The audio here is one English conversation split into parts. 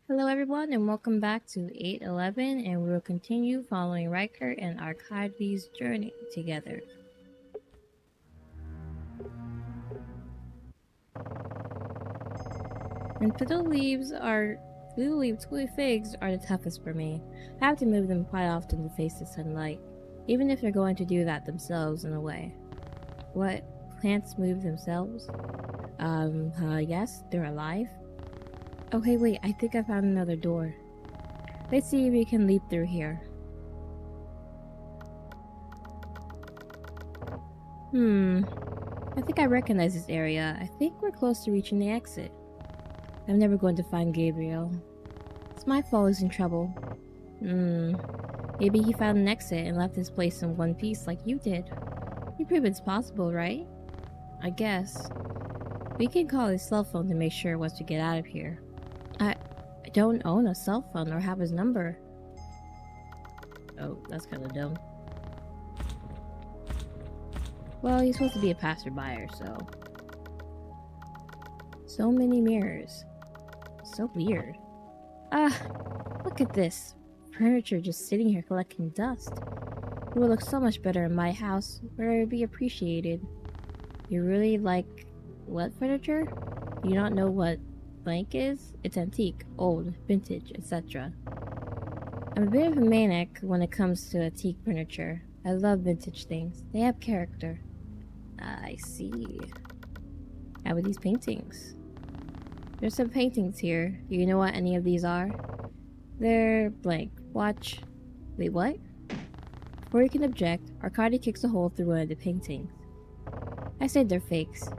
Hello everyone and welcome back to 811 and we will continue following Ryker and Arkady's journey together. And fiddle figs are the toughest for me. I have to move them quite often to face the sunlight, even if they're going to do that themselves in a way. What? Plants move themselves? Yes, they're alive. Okay, wait, I think I found another door. Let's see if we can leap through here. I think I recognize this area. I think we're close to reaching the exit. I'm never going to find Gabriel. It's my fault he's in trouble. Maybe he found an exit and left this place in one piece like you did. You prove it's possible, right? I guess. We can call his cell phone to make sure once we get out of here. I don't own a cell phone or have his number. Oh, that's kind of dumb. Well, he's supposed to be a passerby, so. So many mirrors. So weird. Look at this. Furniture just sitting here collecting dust. It would look so much better in my house, where it would be appreciated. You really like what furniture? You not know what blank is? It's antique, old, vintage, etc. I'm a bit of a maniac when it comes to antique furniture. I love vintage things. They have character. I see. How are these paintings? There's some paintings here. Do you know what any of these are? They're blank. Watch. Wait, what? Before you can object, Arkady kicks a hole through one of the paintings. I said they're fakes.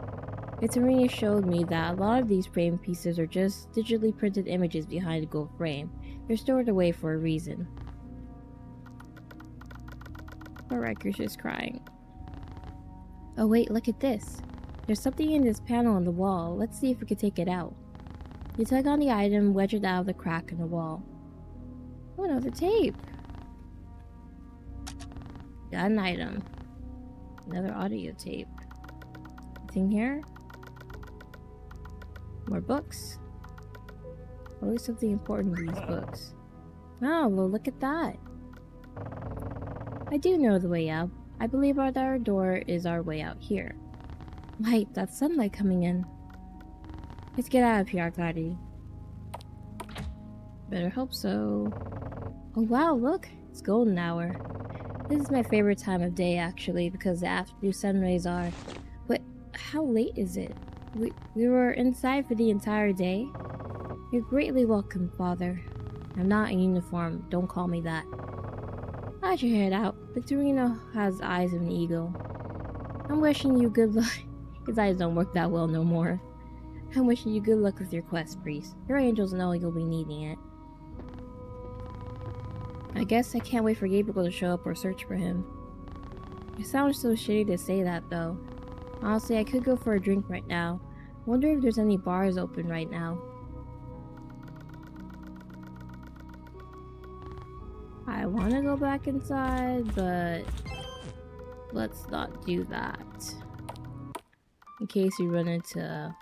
Victorino showed me that a lot of these frame pieces are just digitally printed images behind a gold frame. They're stored away for a reason. Poor Ryker's just crying. Oh wait, look at this. There's something in this panel on the wall. Let's see if we can take it out. You tug on the item, wedge it out of the crack in the wall. Oh, another tape. Got an item. Another audio tape. Anything here? More books. Always something important in these books. Oh, well look at that. I do know the way out. I believe that our door is our way out here. Wait, that's sunlight coming in. Let's get out of here, Arkady. Better hope so. Oh wow, look! It's golden hour. This is my favorite time of day, actually, because the afternoon sun rays are... Wait, how late is it? We were inside for the entire day? You're greatly welcome, Father. I'm not in uniform, don't call me that. How'd you head out? Victorino has eyes of an eagle. I'm wishing you good luck. His eyes don't work that well no more. I'm wishing you good luck with your quest, priest. Your angels know you'll be needing it. I guess I can't wait for Gabriel to show up or search for him. It sounds so shitty to say that, though. Honestly, I could go for a drink right now. Wonder if there's any bars open right now. I want to go back inside, but let's not do that. In case we run into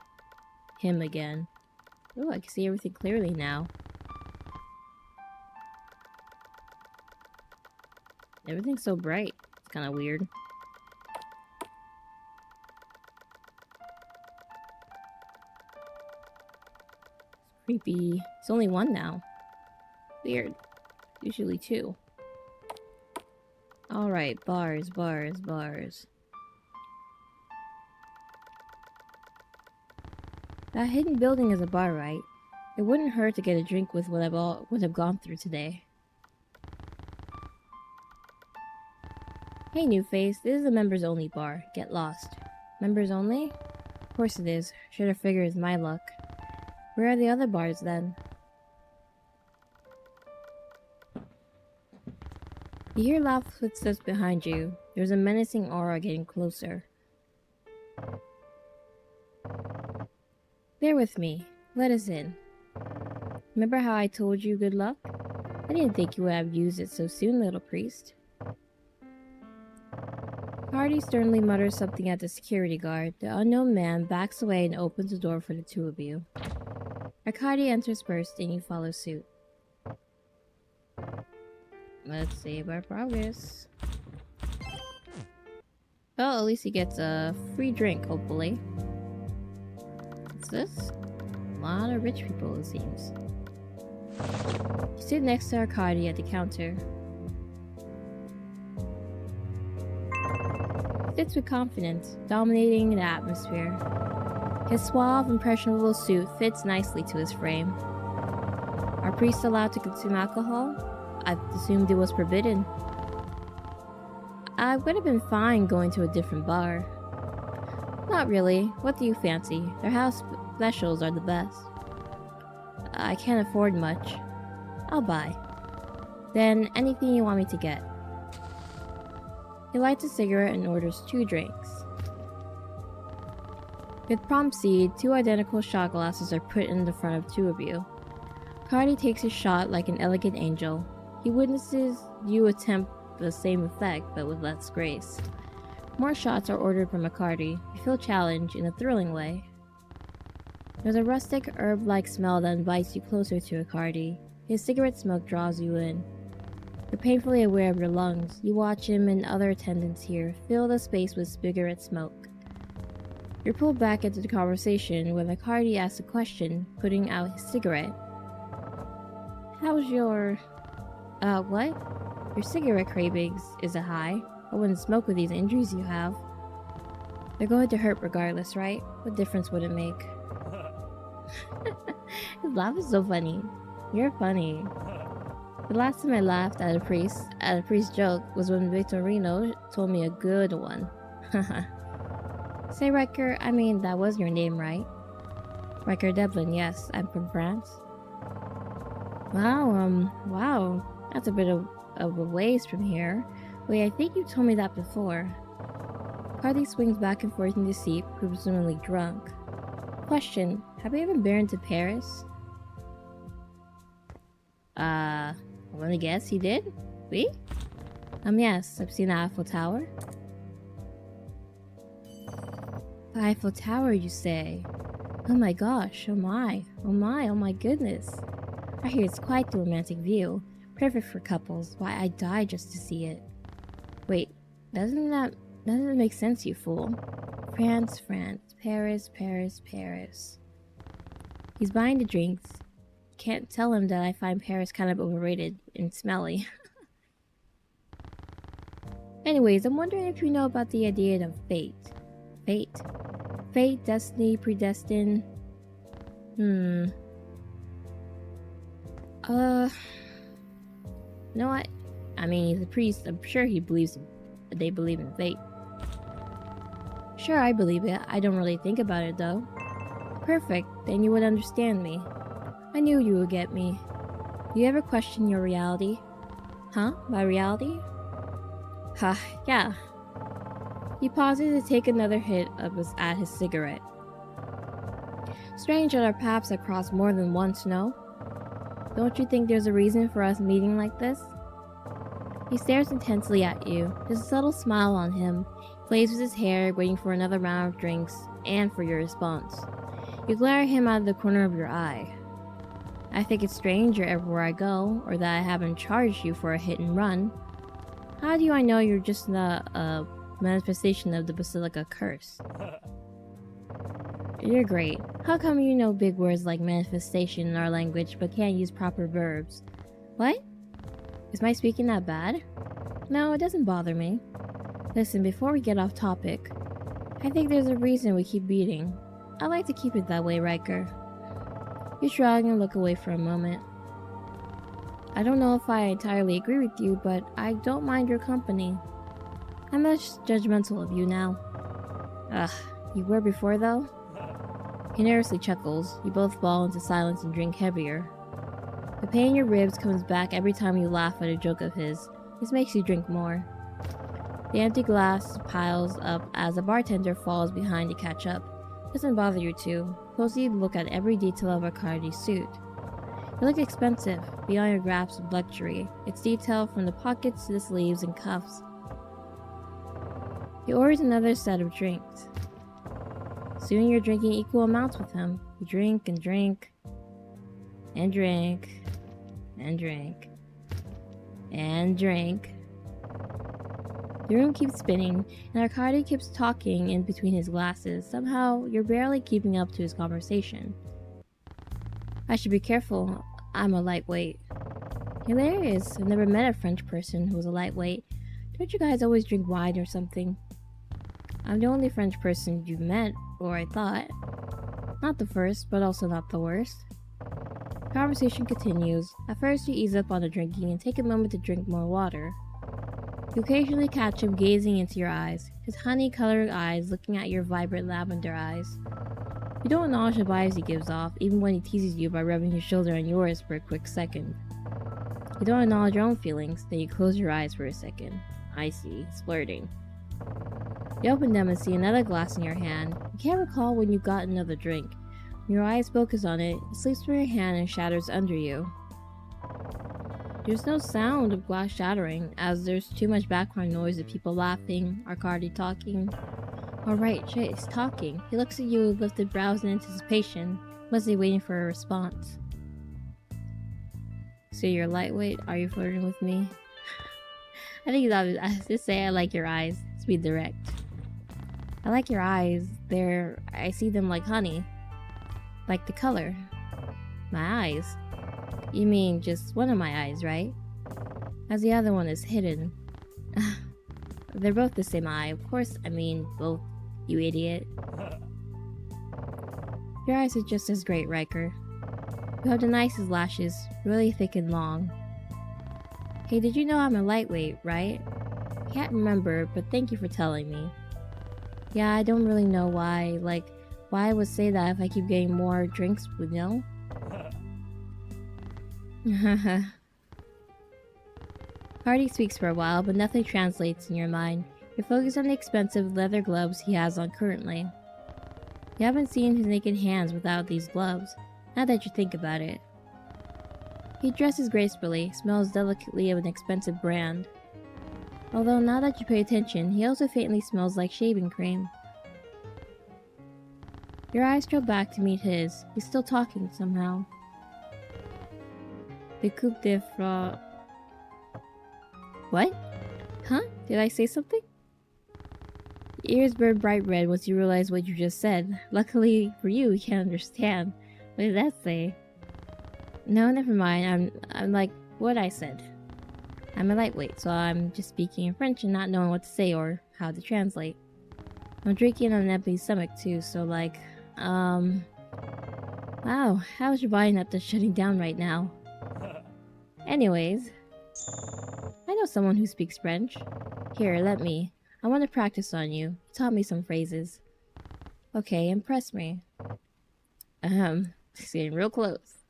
him again. Oh, I can see everything clearly now. Everything's so bright. It's kind of weird. It's creepy. It's only one now. Weird. Usually two. Alright, bars. That hidden building is a bar, right? It wouldn't hurt to get a drink with what I've gone through today. Hey, new face. This is a members only bar. Get lost. Members only? Of course it is. Should have figured it's my luck. Where are the other bars then? You hear loud footsteps behind you. There's a menacing aura getting closer. Bear with me. Let us in. Remember how I told you good luck? I didn't think you would have used it so soon, little priest. Hardy sternly mutters something at the security guard. The unknown man backs away and opens the door for the two of you. Arcadi enters first and you follow suit. Let's save our progress. Well, at least he gets a free drink, hopefully. What's this? A lot of rich people, it seems. He stood next to Arcadi at the counter. He sits with confidence, dominating the atmosphere. His suave, impressionable suit fits nicely to his frame. Are priests allowed to consume alcohol? I assumed it was forbidden. I would have been fine going to a different bar. Not really. What do you fancy? Their house specials are the best. I can't afford much. I'll buy. Then anything you want me to get. He lights a cigarette and orders 2 drinks. With prompt seed, 2 identical shot glasses are put in the front of 2 of you. Cardi takes his shot like an elegant angel. He witnesses you attempt the same effect, but with less grace. More shots are ordered from Arcadi. You feel challenged in a thrilling way. There's a rustic, herb-like smell that invites you closer to Arcadi. His cigarette smoke draws you in. You're painfully aware of your lungs. You watch him and other attendants here fill the space with cigarette smoke. You're pulled back into the conversation when Arcadi asks a question, putting out his cigarette. How's your... what? Your cigarette cravings, is it high? I wouldn't smoke with these injuries you have. They're going to hurt regardless, right? What difference would it make? His laugh is so funny. You're funny. The last time I laughed at a priest joke was when Victorino told me a good one. Say Ryker, I mean, that was your name, right? Ryker Dublin, yes, I'm from France. Wow, that's a bit of a ways from here. Wait, I think you told me that before. Cardi swings back and forth in the seat, presumably drunk. Question, have you ever been to Paris? I wanna guess he did? Oui? Yes, I've seen the Eiffel Tower. The Eiffel Tower, you say? Oh my gosh, oh my goodness. I hear it's quite the romantic view. Perfect for couples. Why, I'd die just to see it. Wait, doesn't make sense, you fool. France, Paris. He's buying the drinks. Can't tell him that I find Paris kind of overrated and smelly. Anyways, I'm wondering if you know about the idea of fate. Fate, destiny, predestined. No, I mean, he's a priest. I'm sure they believe in fate. Sure, I believe it. I don't really think about it, though. Perfect. Then you would understand me. I knew you would get me. Do you ever question your reality? Huh? My reality? Ha, yeah. He pauses to take another hit at his cigarette. Strange that our paths have crossed more than once, no? Don't you think there's a reason for us meeting like this? He stares intensely at you. There's a subtle smile on him. He plays with his hair, waiting for another round of drinks, and for your response. You glare at him out of the corner of your eye. I think it's strange you're everywhere I go, or that I haven't charged you for a hit and run. How do I know you're just not a manifestation of the Basilica curse? You're great. How come you know big words like manifestation in our language but can't use proper verbs? What? Is my speaking that bad? No, it doesn't bother me. Listen, before we get off topic, I think there's a reason we keep beating. I like to keep it that way, Ryker. You shrug and look away for a moment. I don't know if I entirely agree with you, but I don't mind your company. I'm less judgmental of you now. Ugh, you were before though? He nervously chuckles. You both fall into silence and drink heavier. The pain in your ribs comes back every time you laugh at a joke of his. This makes you drink more. The empty glass piles up as a bartender falls behind to catch up. Doesn't bother you two. Closely look at every detail of Arcadi's suit. It looks expensive, beyond your grasp of luxury. It's detailed from the pockets to the sleeves and cuffs. He orders another set of drinks. Soon you're drinking equal amounts with him. You drink and drink. And drink. And drink. And drink. The room keeps spinning, and Arcady keeps talking in between his glasses. Somehow, you're barely keeping up to his conversation. I should be careful. I'm a lightweight. Hilarious. I've never met a French person who was a lightweight. Don't you guys always drink wine or something? I'm the only French person you've met, or I thought. Not the first, but also not the worst. The conversation continues. At first, you ease up on the drinking and take a moment to drink more water. You occasionally catch him gazing into your eyes, his honey-colored eyes looking at your vibrant lavender eyes. You don't acknowledge the vibes he gives off, even when he teases you by rubbing his shoulder on yours for a quick second. You don't acknowledge your own feelings, then you close your eyes for a second. I see, he's flirting. You open them and see another glass in your hand. You can't recall when you got another drink. When your eyes focus on it, it slips from your hand and shatters under you. There's no sound of glass shattering, as there's too much background noise of people laughing, Arcady talking. Alright, shit, he's talking. He looks at you with lifted brows in anticipation, mostly waiting for a response. So you're lightweight? Are you flirting with me? I think I just say I like your eyes. Let's be direct. I like your eyes. I see them like honey. Like the color. My eyes. You mean just one of my eyes, right? As the other one is hidden. They're both the same eye. Of course, I mean both, you idiot. Your eyes are just as great, Ryker. You have the nicest lashes, really thick and long. Hey, did you know I'm a lightweight, right? Can't remember, but thank you for telling me. Yeah, I don't really know why. Like, why I would say that if I keep getting more drinks with no? Hardy speaks for a while, but nothing translates in your mind. You're focused on the expensive leather gloves he has on currently. You haven't seen his naked hands without these gloves, now that you think about it. He dresses gracefully, smells delicately of an expensive brand. Although now that you pay attention, he also faintly smells like shaving cream. Your eyes trail back to meet his. He's still talking somehow. The coupe de froid. What? Huh? Did I say something? Your ears burn bright red once you realize what you just said. Luckily for you, you can't understand. What did that say? No, never mind. I'm like what I said. I'm a lightweight, so I'm just speaking in French and not knowing what to say or how to translate. I'm drinking on an empty stomach too, so like, wow, how's your body not just shutting down right now? Anyways, I know someone who speaks French. Here, let me. I want to practice on you. He taught me some phrases. Okay, impress me. It's getting real close.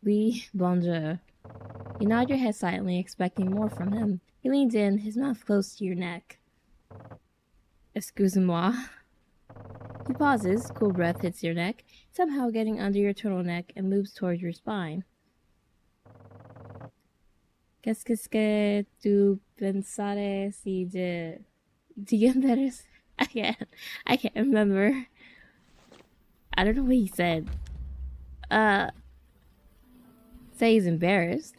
Oui, bonjour. You nod your head silently, expecting more from him. He leans in, his mouth close to your neck. Excusez-moi. He pauses, cool breath hits your neck, somehow getting under your turtleneck and moves towards your spine. Qu'est-ce que tu pensarais si je... Do you embarrass? I can't remember. I don't know what he said. Say he's embarrassed.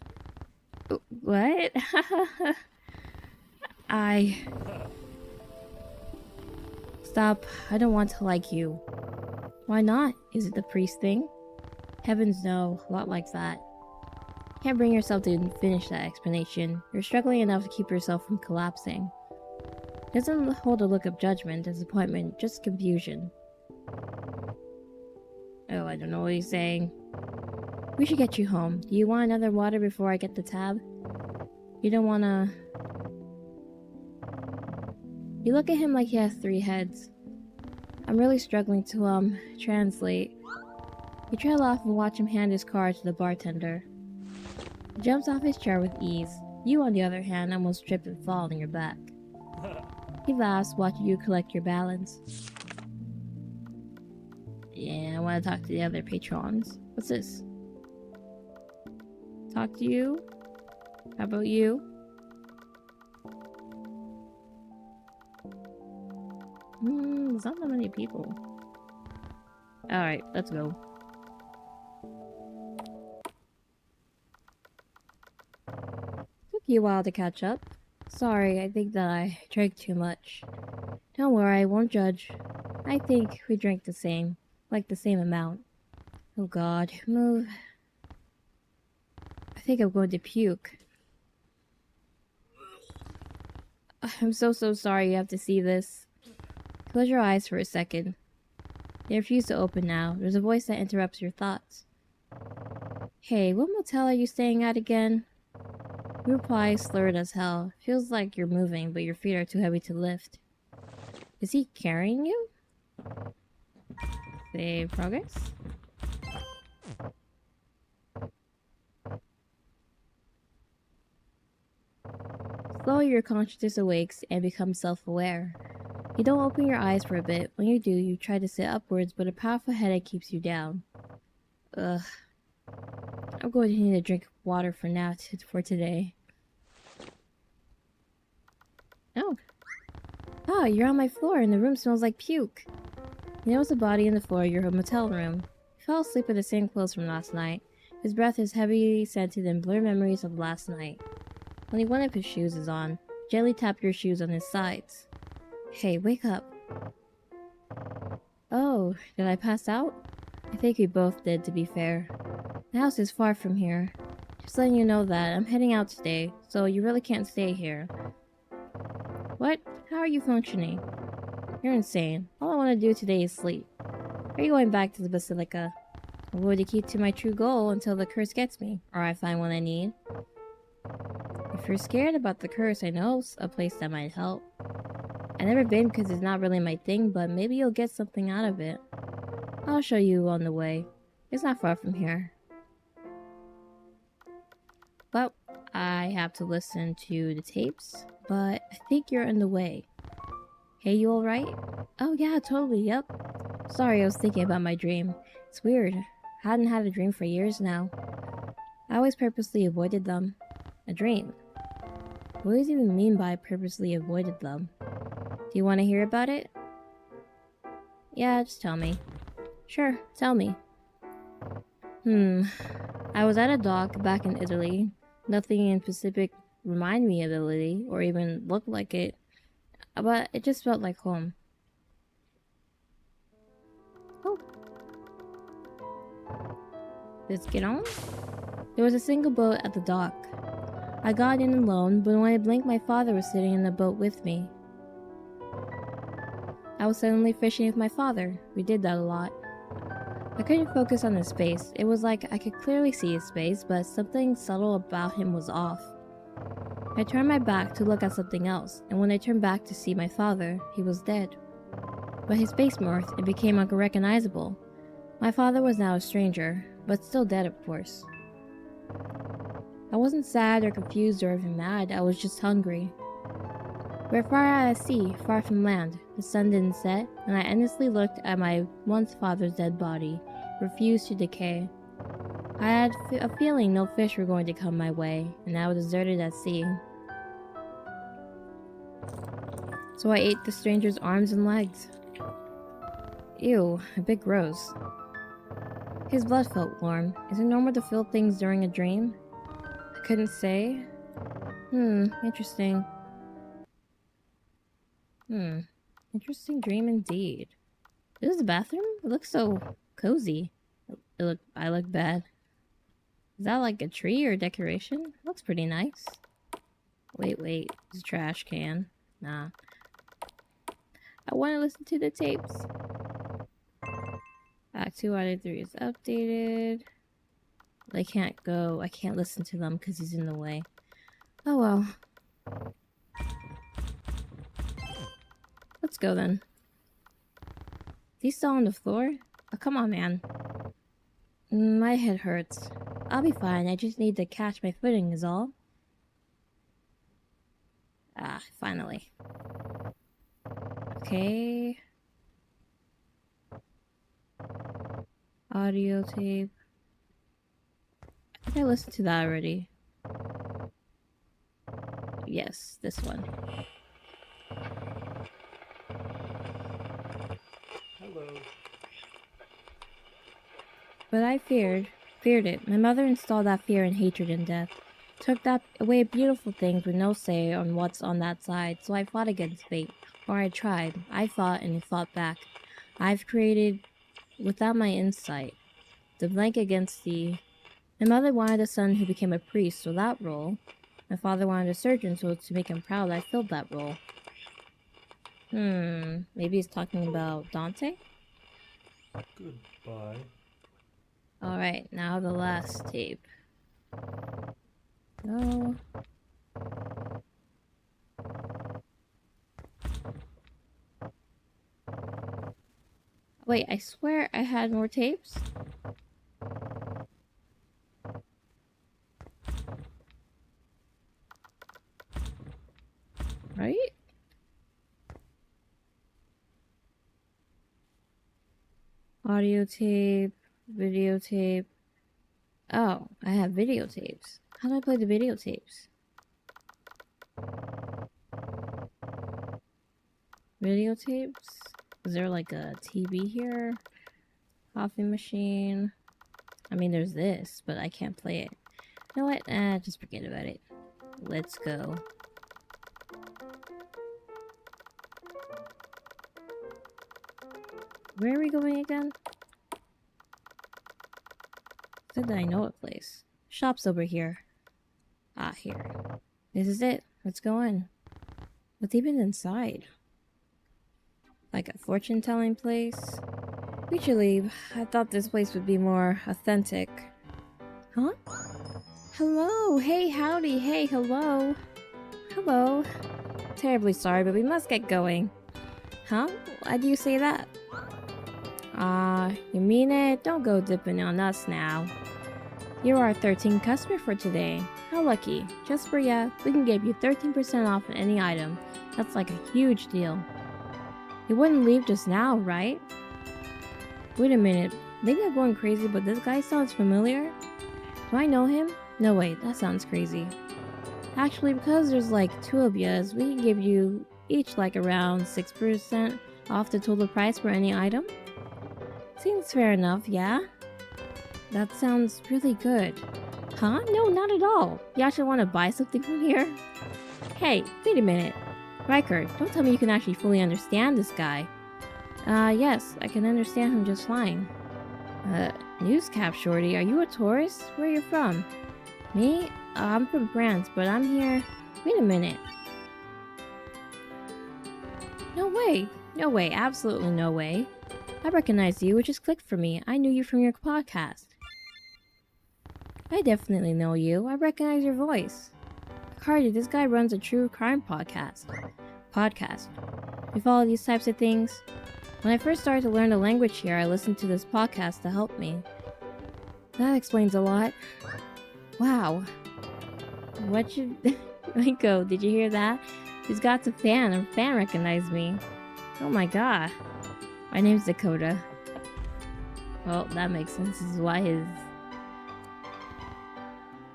What? Stop. I don't want to like you. Why not? Is it the priest thing? Heavens no, a lot like that. Can't bring yourself to finish that explanation. You're struggling enough to keep yourself from collapsing. It doesn't hold a look of judgment, disappointment, just confusion. Oh, I don't know what he's saying. We should get you home. Do you want another water before I get the tab? You don't wanna... You look at him like he has 3 heads. I'm really struggling to, translate. You trail off and watch him hand his card to the bartender. He jumps off his chair with ease. You, on the other hand, almost trip and fall on your back. He laughs, watching you collect your balance. Yeah, I want to talk to the other patrons. What's this? Talk to you? How about you? There's not that many people. Alright, let's go. taking you a while to catch up. Sorry, I think that I drank too much. Don't worry, I won't judge. I think we drank the same. Like the same amount. Oh god, move. I think I'm going to puke. I'm so sorry you have to see this. Close your eyes for a second. They refuse to open now. There's a voice that interrupts your thoughts. Hey, what motel are you staying at again? You reply, slurred as hell. Feels like you're moving, but your feet are too heavy to lift. Is he carrying you? Save progress? Slowly your consciousness awakes and becomes self-aware. You don't open your eyes for a bit. When you do, you try to sit upwards, but a powerful headache keeps you down. Ugh. I'm going to need a drink of water for now for today. Oh. Oh, you're on my floor and the room smells like puke. You notice a body on the floor of your motel room. He fell asleep with the same clothes from last night. His breath is heavily scented and blurred memories of last night. Only one of his shoes is on. Gently tap your shoes on his sides. Hey, wake up. Oh, did I pass out? I think we both did, to be fair. The house is far from here. Just letting you know that I'm heading out today, so you really can't stay here. What? How are you functioning? You're insane. All I want to do today is sleep. Are you going back to the Basilica? I'm going to keep to my true goal until the curse gets me, or I find what I need. If you're scared about the curse, I know a place that might help. I've never been because it's not really my thing, but maybe you'll get something out of it. I'll show you on the way. It's not far from here. Well, I have to listen to the tapes, but I think you're in the way. Hey, you alright? Oh yeah, totally, yep. Sorry, I was thinking about my dream. It's weird. I hadn't had a dream for years now. I always purposely avoided them. A dream? What does it even mean by purposely avoided them? Do you want to hear about it? Yeah, just tell me. Sure, tell me. I was at a dock back in Italy. Nothing in specific reminded me of Italy, or even looked like it. But it just felt like home. Oh. Let's get on. There was a single boat at the dock. I got in alone, but when I blinked, my father was sitting in the boat with me. I was suddenly fishing with my father. We did that a lot. I couldn't focus on his face. It was like I could clearly see his face, but something subtle about him was off. I turned my back to look at something else, and when I turned back to see my father, he was dead. But his face morphed and became unrecognizable. My father was now a stranger, but still dead, of course. I wasn't sad or confused or even mad, I was just hungry. We were far out at sea, far from land. The sun didn't set, and I endlessly looked at my once father's dead body, refused to decay. I had a feeling no fish were going to come my way, and I was deserted at sea. So I ate the stranger's arms and legs. Ew, a bit gross. His blood felt warm. Is it normal to feel things during a dream? I couldn't say. Interesting. Interesting dream indeed. This is the bathroom? It looks so cozy. I look bad. Is that like a tree or decoration? It looks pretty nice. Wait, it's a trash can. Nah. I want to listen to the tapes. Act 2 out of 3 is updated. I can't listen to them because he's in the way. Oh well. Let's go then. He's still on the floor? Oh, come on, man. My head hurts. I'll be fine, I just need to catch my footing is all. Ah, finally. Okay. Audio tape. I think I listened to that already. Yes, this one. Hello. But I feared it. My mother installed that fear and hatred and death. took that away beautiful things with no say on what's on that side, so I fought against fate. Or I tried. I fought and he fought back. I've created without my insight. The blank against the... My mother wanted a son who became a priest, so that role. My father wanted a surgeon, so to make him proud, I filled that role. Maybe he's talking about Dante? Goodbye. Alright, now the last tape. No. Wait, I swear I had more tapes? Right? Audio tape, videotape. Oh, I have videotapes. How do I play the videotapes? Videotapes? Is there like a TV here? Coffee machine? I mean, there's this, but I can't play it. You know what? Just forget about it. Let's go. Where are we going again? Said that I know a place. Shop's over here. Ah, here. This is it. Let's go in. What's even inside? Like a fortune-telling place? We should leave. I thought this place would be more authentic. Huh? Hello! Hey, howdy! Hey, hello! Hello! Terribly sorry, but we must get going. Huh? Why do you say that? You mean it? Don't go dipping on us now. You're our 13th customer for today. How lucky. Just for ya, we can give you 13% off on any item. That's like a huge deal. You wouldn't leave just now, right? Wait a minute. Maybe I'm going crazy, but this guy sounds familiar. Do I know him? No, wait, that sounds crazy. Actually, because there's like 2 of yas, we can give you each like around 6% off the total price for any item. Seems fair enough, yeah? That sounds really good. Huh? No, not at all. You actually want to buy something from here? Hey, wait a minute. Ryker, don't tell me you can actually fully understand this guy. Yes, I can understand him just fine. Newscap shorty, are you a tourist? Where are you from? Me? I'm from France, but I'm here... Wait a minute. No way. No way, absolutely no way. I recognized you, which just clicked for me. I knew you from your podcast. I definitely know you. I recognize your voice. Cardi, this guy runs a true crime podcast. You follow these types of things? When I first started to learn the language here, I listened to this podcast to help me. That explains a lot. Wow. What should... Rico, did you hear that? He's got a fan recognized me. Oh my god. My name's Dakota. Well, that makes sense. This is why his...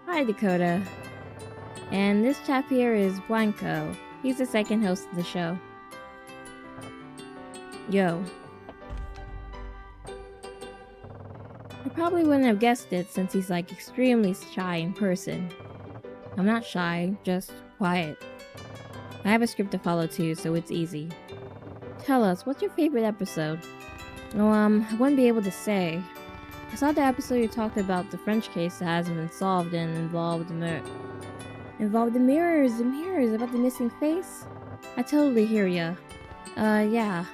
Hi, Dakota. And this chap here is Blanco. He's the second host of the show. Yo. I probably wouldn't have guessed it since he's like extremely shy in person. I'm not shy, just quiet. I have a script to follow too, so it's easy. Tell us, what's your favorite episode? Oh, I wouldn't be able to say. I saw the episode you talked about the French case that hasn't been solved and involved the mirrors, about the missing face? I totally hear ya. Yeah.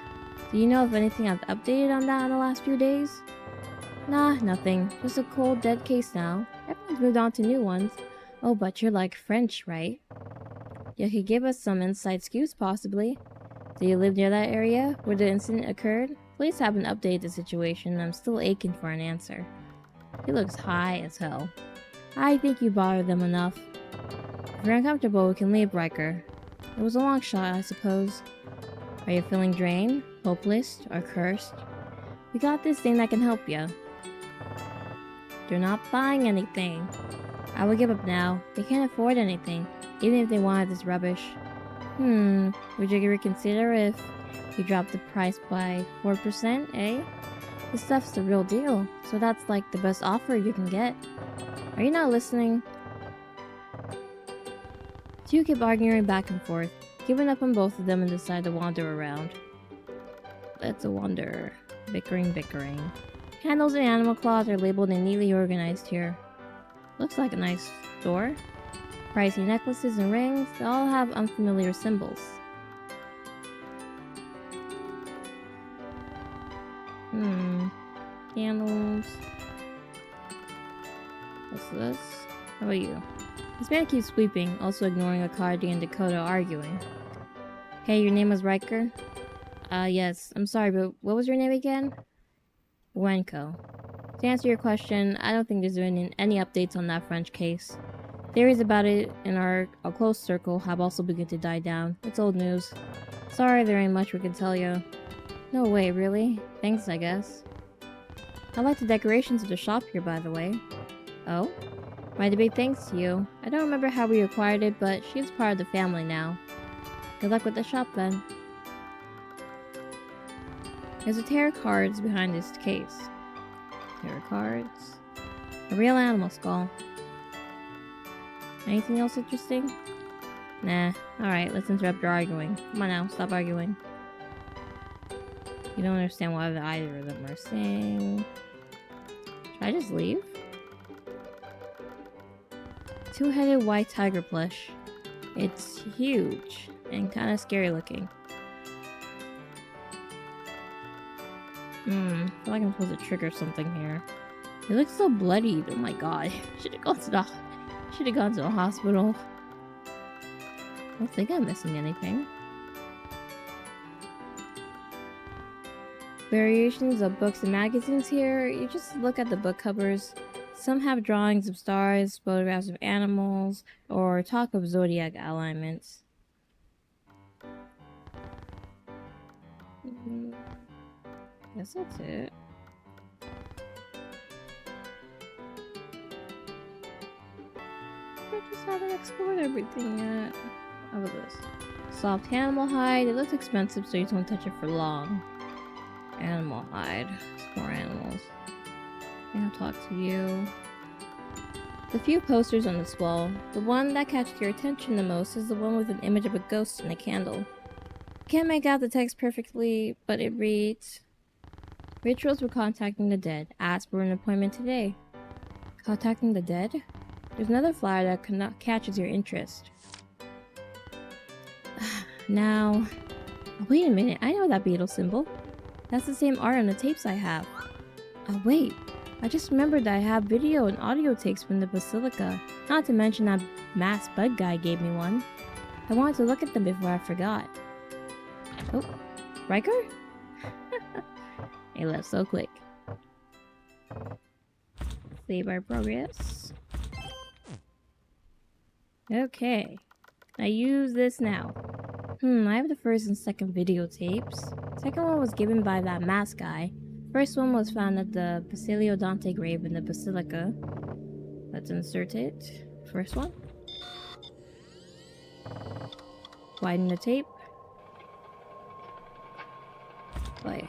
Do you know if anything I've updated on that in the last few days? Nah, nothing. Just a cold, dead case now. Everyone's moved on to new ones. Oh, but you're like French, right? You could give us some inside scoops, possibly. Do you live near that area where the incident occurred? Police haven't updated the situation and I'm still aching for an answer. He looks high as hell. I think you bothered them enough. If you're uncomfortable, we can leave, Ryker. It was a long shot, I suppose. Are you feeling drained, hopeless, or cursed? We got this thing that can help you. You're not buying anything. I would give up now. They can't afford anything, even if they wanted this rubbish. Would you reconsider if you dropped the price by 4%, eh? This stuff's the real deal, so that's like the best offer you can get. Are you not listening? two keep arguing back and forth, giving up on both of them and decide to wander around. Let's wander. Bickering. Candles and animal claws are labeled and neatly organized here. Looks like a nice store. Pricey necklaces and rings, they all have unfamiliar symbols. Candles. What's this? How about you? This man keeps sweeping, also ignoring Akadi and Dakota arguing. Hey, your name was Ryker? Yes. I'm sorry, but what was your name again? Wenko. To answer your question, I don't think there's been any updates on that French case. Theories about it in our close circle have also begun to die down. It's old news. Sorry, there ain't much we can tell you. No way, really? Thanks, I guess. I like the decorations of the shop here, by the way. Oh? Why the big thanks to you. I don't remember how we acquired it, but she's part of the family now. Good luck with the shop, then. There's a tarot cards behind this case. Tarot cards. A real animal skull. Anything else interesting? Nah. Alright, let's interrupt your arguing. Come on now, stop arguing. You don't understand why either of them are saying. Should I just leave? Two-headed white tiger plush. It's huge and kind of scary looking. I feel like I'm supposed to trigger something here. It looks so bloodied. Oh my god. Should have gone to the hospital. I don't think I'm missing anything. Variations of books and magazines here. You just look at the book covers. Some have drawings of stars, photographs of animals, or talk of zodiac alignments. Guess that's it. I just haven't explored everything yet. How about this? Soft animal hide. It looks expensive, so you don't touch it for long. Animal hide. It's more animals. I'll talk to you. The few posters on this wall. The one that catches your attention the most is the one with an image of a ghost and a candle. Can't make out the text perfectly, but it reads, "Rituals for contacting the dead. Ask for an appointment today." Contacting the dead? There's another flyer that catches your interest. Now, wait a minute, I know that beetle symbol. That's the same art on the tapes I have. Oh wait, I just remembered that I have video and audio tapes from the Basilica. Not to mention that masked bug guy gave me one. I wanted to look at them before I forgot. Oh, Ryker? He left so quick. Save our progress. Okay. I use this now. I have the first and second videotapes. Second one was given by that mask guy. First one was found at the Basilio Dante grave in the Basilica. Let's insert it. First one. Widen the tape. Play.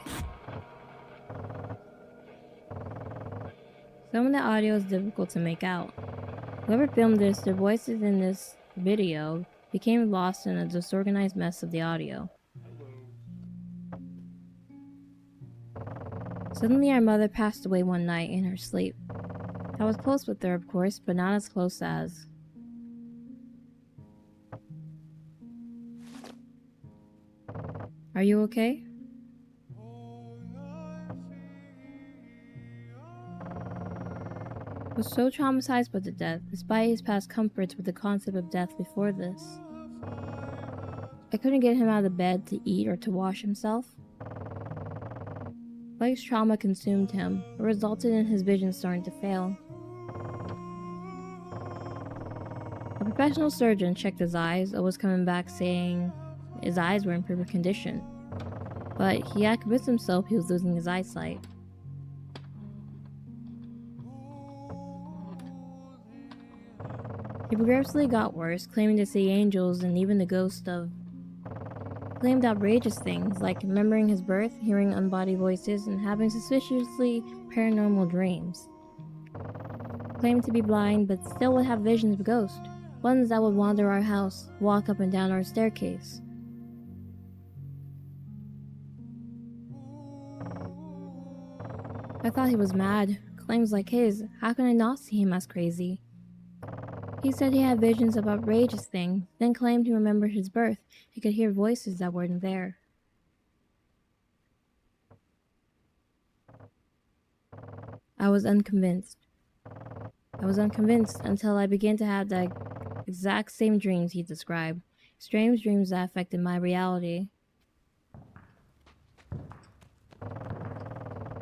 Some of the audio is difficult to make out. Whoever filmed this, their voices in this video became lost in a disorganized mess of the audio. Suddenly our mother passed away one night in her sleep. I was close with her, of course, but not as close as... Are you okay? Was so traumatized by the death, despite his past comforts with the concept of death before this. I couldn't get him out of bed to eat or to wash himself. Life's trauma consumed him, it resulted in his vision starting to fail. A professional surgeon checked his eyes and was coming back saying his eyes were in perfect condition. But he had convinced himself he was losing his eyesight. He progressively got worse, claiming to see angels and even the ghost of... claimed outrageous things like remembering his birth, hearing unbodied voices, and having suspiciously paranormal dreams. Claimed to be blind, but still would have visions of ghosts. Ones that would wander our house, walk up and down our staircase. I thought he was mad. Claims like his, how can I not see him as crazy? He said he had visions of outrageous things, then claimed he remembered his birth. He could hear voices that weren't there. I was unconvinced. Until I began to have the exact same dreams he described. Strange dreams that affected my reality.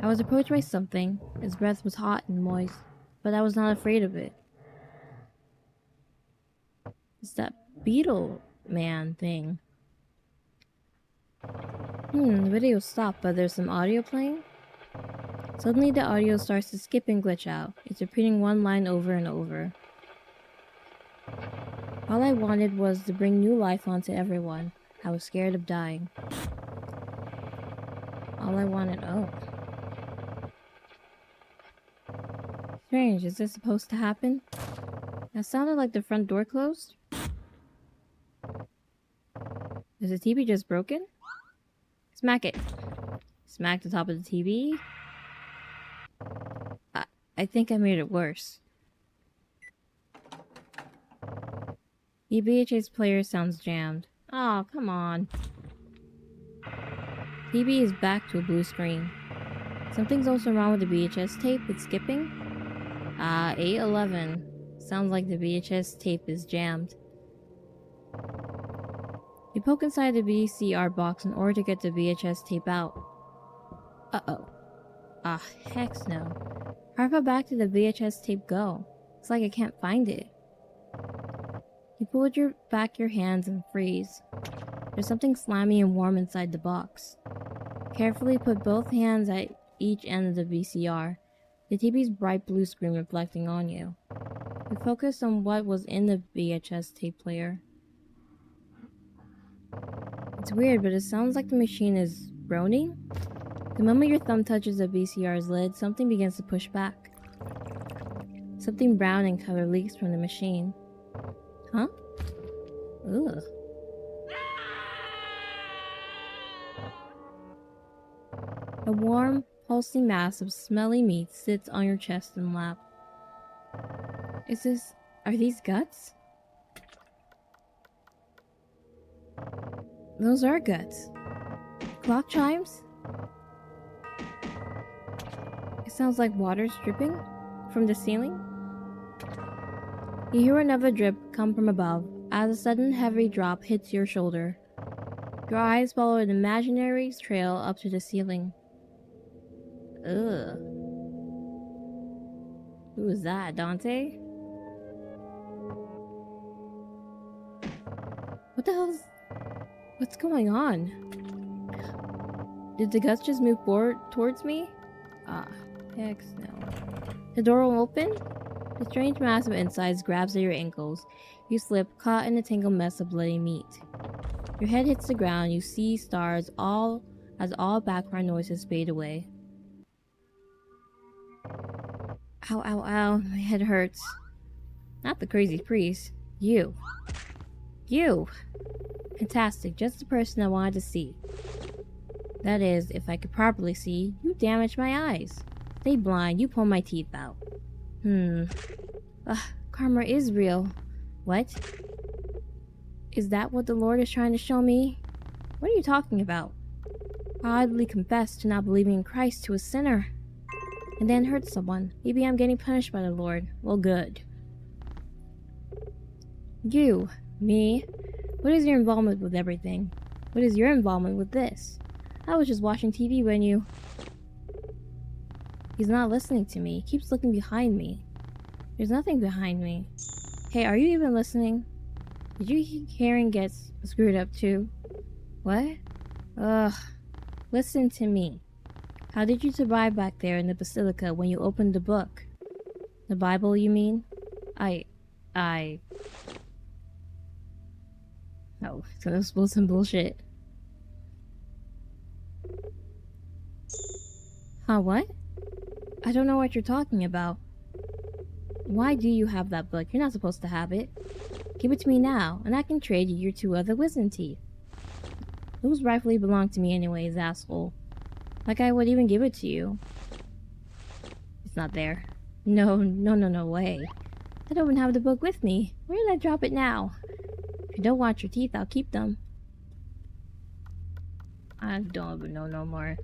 I was approached by something. Its breath was hot and moist, but I was not afraid of it. It's that beetle man thing. The video stopped, but there's some audio playing. Suddenly the audio starts to skip and glitch out. It's repeating one line over and over. All I wanted was to bring new life onto everyone. I was scared of dying. All I wanted, Strange, is this supposed to happen? That sounded like the front door closed. Is the TV just broken? Smack it. Smack the top of the TV. I think I made it worse. The VHS player sounds jammed. Oh, come on. TV is back to a blue screen. Something's also wrong with the VHS tape. It's skipping. 8:11. Sounds like the VHS tape is jammed. You poke inside the VCR box in order to get the VHS tape out. Uh-oh. Heck no. How far back did the VHS tape go? It's like I can't find it. You pull back your hands and freeze. There's something slimy and warm inside the box. Carefully put both hands at each end of the VCR. The TV's bright blue screen reflecting on you. You focus on what was in the VHS tape player. It's weird, but it sounds like the machine is groaning. The moment your thumb touches the VCR's lid, something begins to push back. Something brown in color leaks from the machine. Huh? Ugh. A warm, pulsing mass of smelly meat sits on your chest and lap. Are these guts? Those are guts. Clock chimes? It sounds like water's dripping from the ceiling. You hear another drip come from above as a sudden heavy drop hits your shoulder. Your eyes follow an imaginary trail up to the ceiling. Ugh. Who is that, Dante? What the hell's... What's going on? Did the guts just move forward towards me? Heck no. The door will open? The strange mass of insides grabs at your ankles. You slip, caught in a tangled mess of bloody meat. Your head hits the ground, you see stars as all background noises fade away. Ow, ow, ow, my head hurts. Not the crazy priest. You. Fantastic, just the person I wanted to see. That is, if I could properly see, you damaged my eyes. Stay blind, you pull my teeth out. Karma is real. What? Is that what the Lord is trying to show me? What are you talking about? I oddly confessed to not believing in Christ to a sinner, and then hurt someone. Maybe I'm getting punished by the Lord. Well, good. You. Me. What is your involvement with everything? What is your involvement with this? I was just watching TV when you... He's not listening to me. He keeps looking behind me. There's nothing behind me. Hey, are you even listening? Did your hearing get screwed up too? What? Ugh. Listen to me. How did you survive back there in the basilica when you opened the book? The Bible, you mean? Oh, it's gonna spill some bullshit. Huh, what? I don't know what you're talking about. Why do you have that book? You're not supposed to have it. Give it to me now, and I can trade you your 2 other wisdom teeth. Those rightfully belong to me anyways, asshole. Like I would even give it to you. It's not there. No way. I don't even have the book with me. Where did I drop it now? If you don't want your teeth, I'll keep them. I don't even know no more.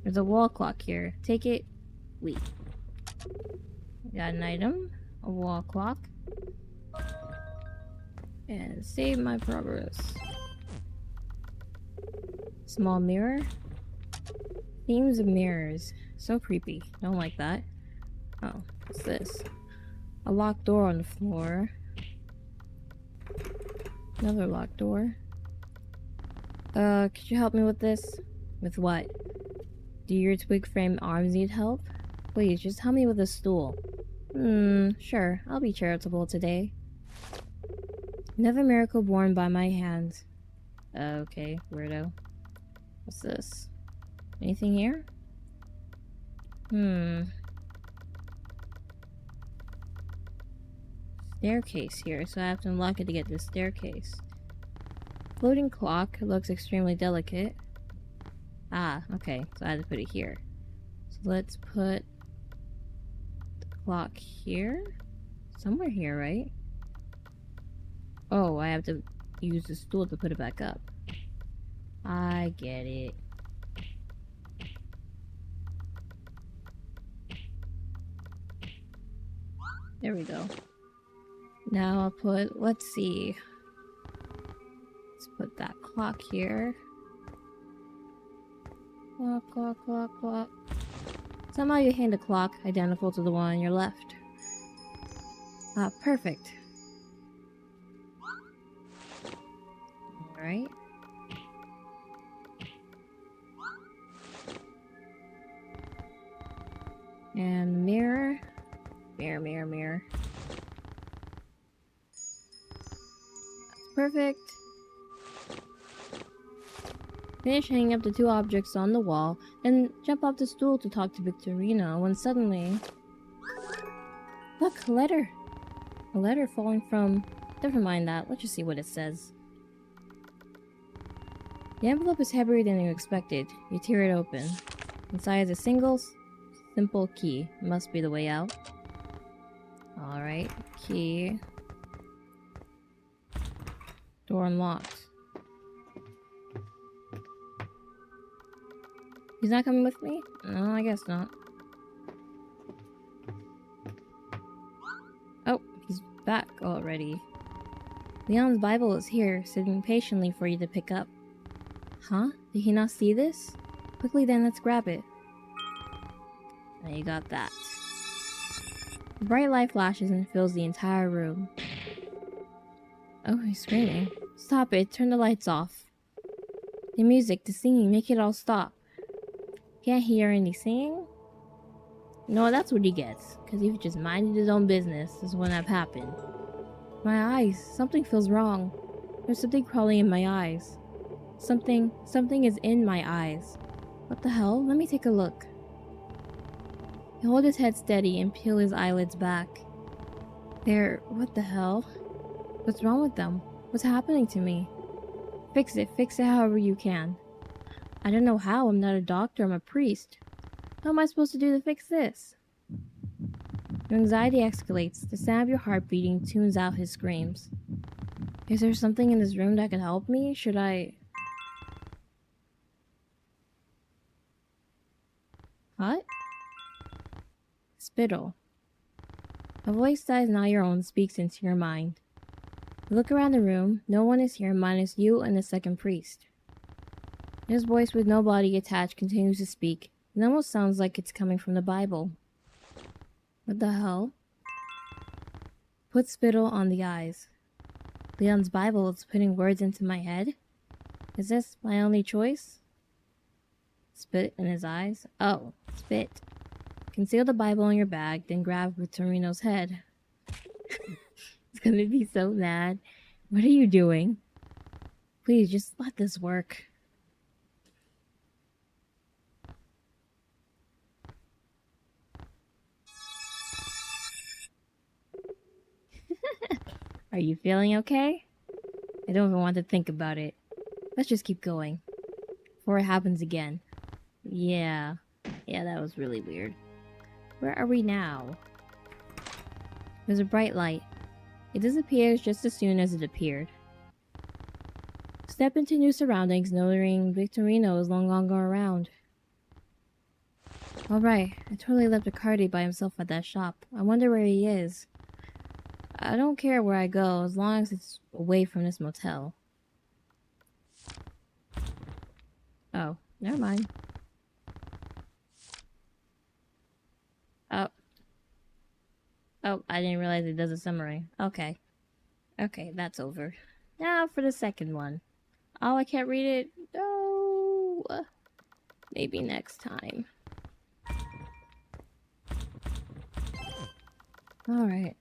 There's a wall clock here. Take it. Wait. Got an item. A wall clock. And save my progress. Small mirror. Themes of mirrors. So creepy. Don't like that. Oh, what's this? A locked door on the floor. Another locked door. Could you help me with this? With what? Do your twig frame arms need help? Please, just help me with a stool. Sure. I'll be charitable today. Another miracle born by my hands. Okay, weirdo. What's this? Anything here? Staircase here, so I have to unlock it to get this staircase. Floating clock looks extremely delicate. Ah, okay, so I had to put it here. So let's put the clock here? Somewhere here, right? Oh, I have to use the stool to put it back up. I get it. There we go. Now I'll put, let's see. Let's put that clock here. Clock. Somehow you hang the clock identical to the one on your left. Ah, perfect. Alright. And mirror. Mirror. That's perfect. Finish hanging up the 2 objects on the wall, and jump off the stool to talk to Victorino when suddenly... Look, a letter! A letter falling from... Never mind that, let's just see what it says. The envelope is heavier than you expected. You tear it open. Inside is a single, simple key. Must be the way out. Alright, key. Door unlocked. He's not coming with me? No, I guess not. Oh, he's back already. Leon's Bible is here, sitting patiently for you to pick up. Huh? Did he not see this? Quickly then, let's grab it. And you got that. The bright light flashes and fills the entire room. Oh, he's screaming. Stop it, turn the lights off. The music, the singing, make it all stop. Can't hear any singing? No, that's what he gets. Because he just minded his own business is when that happened. My eyes. Something feels wrong. There's something crawling in my eyes. Something is in my eyes. What the hell? Let me take a look. He hold his head steady and peel his eyelids back. What the hell? What's wrong with them? What's happening to me? Fix it however you can. I don't know how, I'm not a doctor, I'm a priest. How am I supposed to do to fix this? Your anxiety escalates, the sound of your heart beating tunes out his screams. Is there something in this room that can help me? Should I... What? Spittle. A voice that is not your own speaks into your mind. You look around the room, no one is here minus you and the second priest. His voice with no body attached continues to speak. It almost sounds like it's coming from the Bible. What the hell? Put spittle on the eyes. Leon's Bible is putting words into my head? Is this my only choice? Spit in his eyes? Oh, spit. Conceal the Bible in your bag, then grab Victorino's head. It's gonna be so mad. What are you doing? Please, just let this work. Are you feeling okay? I don't even want to think about it. Let's just keep going. Before it happens again. Yeah. Yeah, that was really weird. Where are we now? There's a bright light. It disappears just as soon as it appeared. Step into new surroundings, noting Victorino is no longer around. Alright, I totally left Riccardi by himself at that shop. I wonder where he is. I don't care where I go, as long as it's away from this motel. Oh, never mind. Oh. Oh, I didn't realize it does a summary. Okay. Okay, that's over. Now for the second one. Oh, I can't read it? No. Maybe next time. Alright.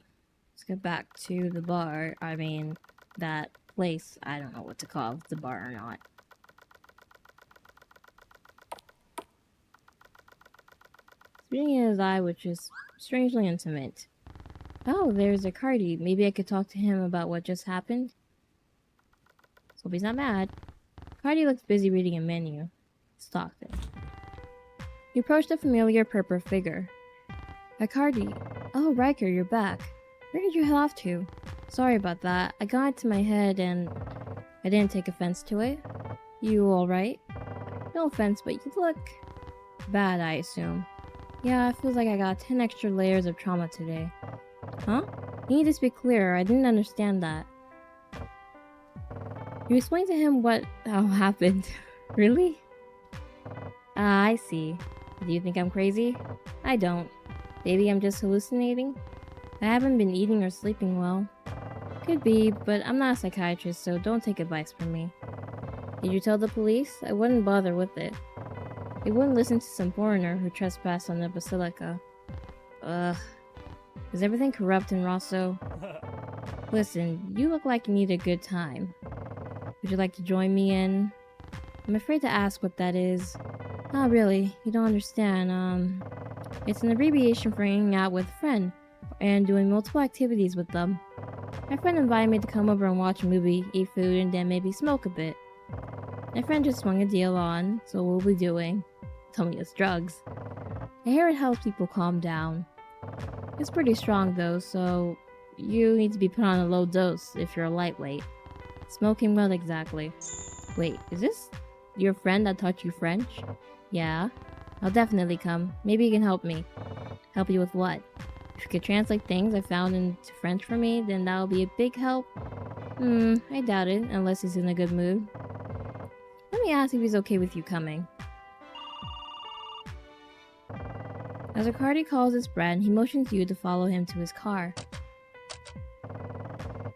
Let's get back to the bar. I mean, that place. I don't know what to call it, if it's a bar or not. Speaking in his eye, which is strangely intimate. Oh, there's Riccardi. Maybe I could talk to him about what just happened? Let's hope he's not mad. Riccardi looks busy reading a menu. Let's talk to him. He approached a familiar purple figure. Riccardi. Oh, Ryker, you're back. Where did you head off to? Sorry about that. I got into my head and I didn't take offense to it. You alright? No offense, but you look bad, I assume. Yeah, it feels like I got 10 extra layers of trauma today. Huh? You need to speak clearer. I didn't understand that. You explained to him what happened. Really? Ah, I see. Do you think I'm crazy? I don't. Maybe I'm just hallucinating? I haven't been eating or sleeping well. Could be, but I'm not a psychiatrist, so don't take advice from me. Did you tell the police? I wouldn't bother with it. They wouldn't listen to some foreigner who trespassed on the basilica. Ugh. Is everything corrupt in Rosso? Listen, you look like you need a good time. Would you like to join me in? I'm afraid to ask what that is. Oh, really? You don't understand. It's an abbreviation for hanging out with a friend and doing multiple activities with them. My friend invited me to come over and watch a movie, eat food, and then maybe smoke a bit. My friend just swung a deal on, so what we'll be doing. Tell me it's drugs. I hear it helps people calm down. It's pretty strong though, so you need to be put on a low dose if you're a lightweight. Smoking what exactly? Wait, is this your friend that taught you French? Yeah. I'll definitely come. Maybe you can help me. Help you with what? If you could translate things I found into French for me, then that'll be a big help. I doubt it, unless he's in a good mood. Let me ask if he's okay with you coming. As Riccardi calls his friend, he motions you to follow him to his car.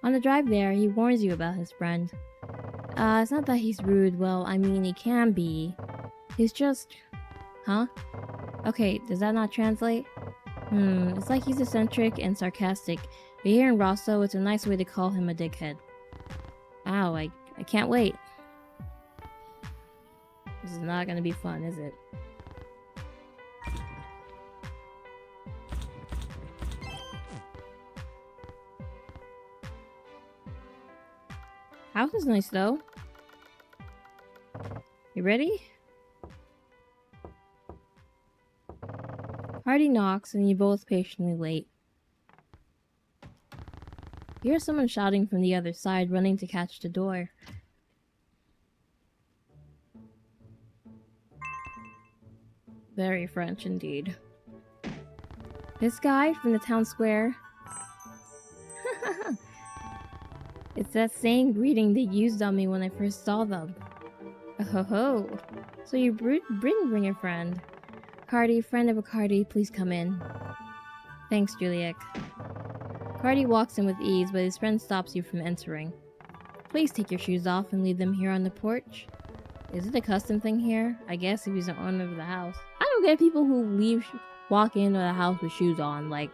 On the drive there, he warns you about his friend. It's not that he's rude, well, I mean, he can be. He's just... Huh? Okay, does that not translate? It's like he's eccentric and sarcastic, but here in Rosso, it's a nice way to call him a dickhead. Ow, I can't wait. This is not gonna be fun, is it? House is nice though. You ready? Hardy knocks and you both patiently wait. You hear someone shouting from the other side, running to catch the door. Very French indeed. This guy from the town square. It's that same greeting they used on me when I first saw them. Oh ho ho. So you bring a friend. Cardi, friend of Riccardi, please come in. Thanks, Juliac. Cardi walks in with ease, but his friend stops you from entering. Please take your shoes off and leave them here on the porch. Is it a custom thing here? I guess if he's the owner of the house. I don't get people who walk into the house with shoes on. Like,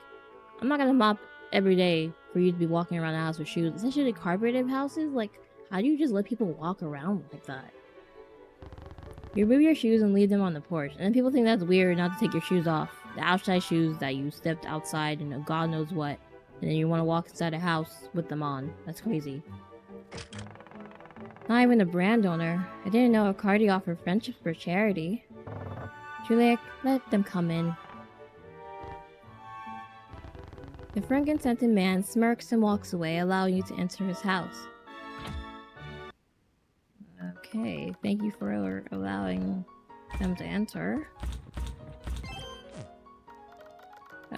I'm not gonna mop every day for you to be walking around the house with shoes. Especially carpeted houses. Like, how do you just let people walk around like that? You remove your shoes and leave them on the porch. And then people think that's weird not to take your shoes off. The outside shoes that you stepped outside and God knows what. And then you want to walk inside a house with them on. That's crazy. Not even a brand owner. I didn't know Arcadi offered friendship for charity. Juliac, let them come in. The frankincense man smirks and walks away, allowing you to enter his house. Okay, thank you for allowing them to enter.